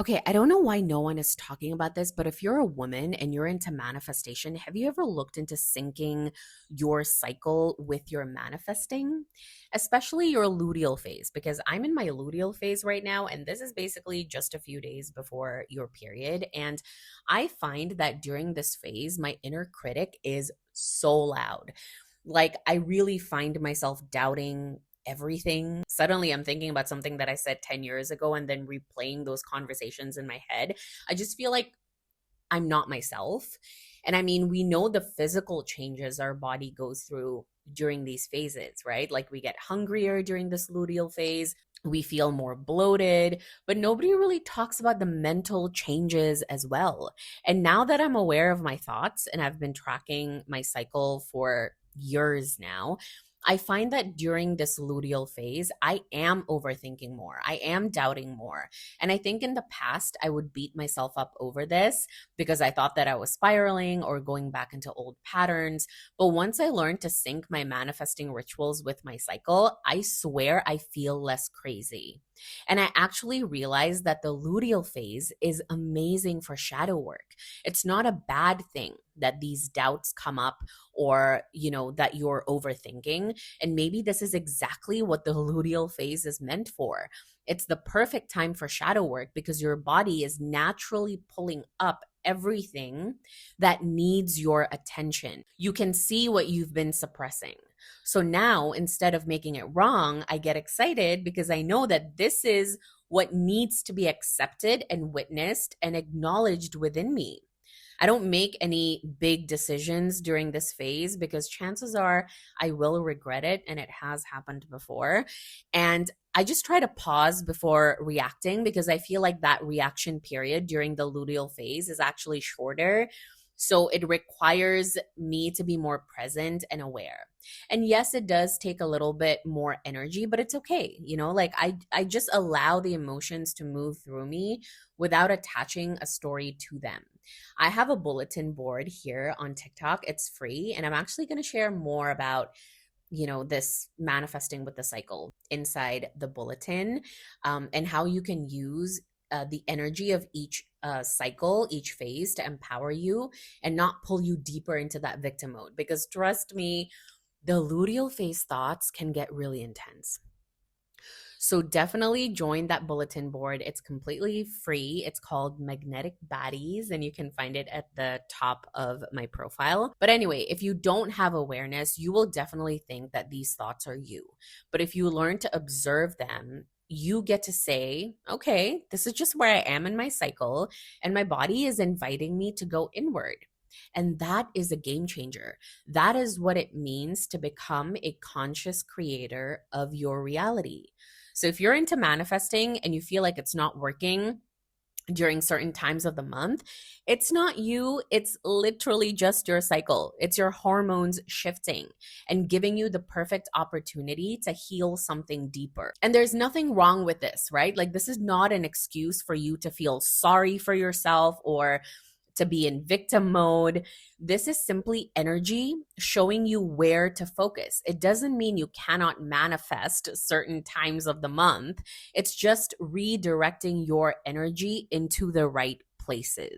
Okay, I don't know why no one is talking about this, but if you're a woman and you're into manifestation, have you ever looked into syncing your cycle with your manifesting? Especially your luteal phase, because I'm in my luteal phase right now, and this is basically just a few days before your period. And I find that during this phase, my inner critic is so loud. Like, I really find myself doubting everything. Suddenly, I'm thinking about something that I said 10 years ago and then replaying those conversations in my head. I just feel like I'm not myself. And I mean, we know the physical changes our body goes through during these phases, right? Like we get hungrier during this luteal phase, we feel more bloated, but nobody really talks about the mental changes as well. And now that I'm aware of my thoughts and I've been tracking my cycle for years now, I find that during this luteal phase, I am overthinking more. I am doubting more. And I think in the past, I would beat myself up over this because I thought that I was spiraling or going back into old patterns. But once I learned to sync my manifesting rituals with my cycle, I swear I feel less crazy. And I actually realized that the luteal phase is amazing for shadow work. It's not a bad thing that these doubts come up or, that you're overthinking. And maybe this is exactly what the luteal phase is meant for. It's the perfect time for shadow work because your body is naturally pulling up everything that needs your attention. You can see what you've been suppressing. So now, instead of making it wrong, I get excited because I know that this is what needs to be accepted and witnessed and acknowledged within me. I don't make any big decisions during this phase because chances are I will regret it, and it has happened before. And I just try to pause before reacting because I feel like that reaction period during the luteal phase is actually shorter. So it requires me to be more present and aware. And yes, it does take a little bit more energy, but it's okay. Like I just allow the emotions to move through me without attaching a story to them. I have a bulletin board here on TikTok. It's free, and I'm actually going to share more about this manifesting with the cycle inside the bulletin, and how you can use the energy of each cycle, each phase to empower you and not pull you deeper into that victim mode. Because trust me, the luteal phase thoughts can get really intense. So definitely join that bulletin board. It's completely free. It's called Magnetic Baddies, and you can find it at the top of my profile. But anyway, if you don't have awareness, you will definitely think that these thoughts are you. But if you learn to observe them, you get to say, okay, this is just where I am in my cycle, and my body is inviting me to go inward. And that is a game changer. That is what it means to become a conscious creator of your reality. So if you're into manifesting and you feel like it's not working during certain times of the month, it's not you. It's literally just your cycle. It's your hormones shifting and giving you the perfect opportunity to heal something deeper. And there's nothing wrong with this, right? Like, this is not an excuse for you to feel sorry for yourself or to be in victim mode. This is simply energy showing you where to focus. It doesn't mean you cannot manifest certain times of the month. It's just redirecting your energy into the right places.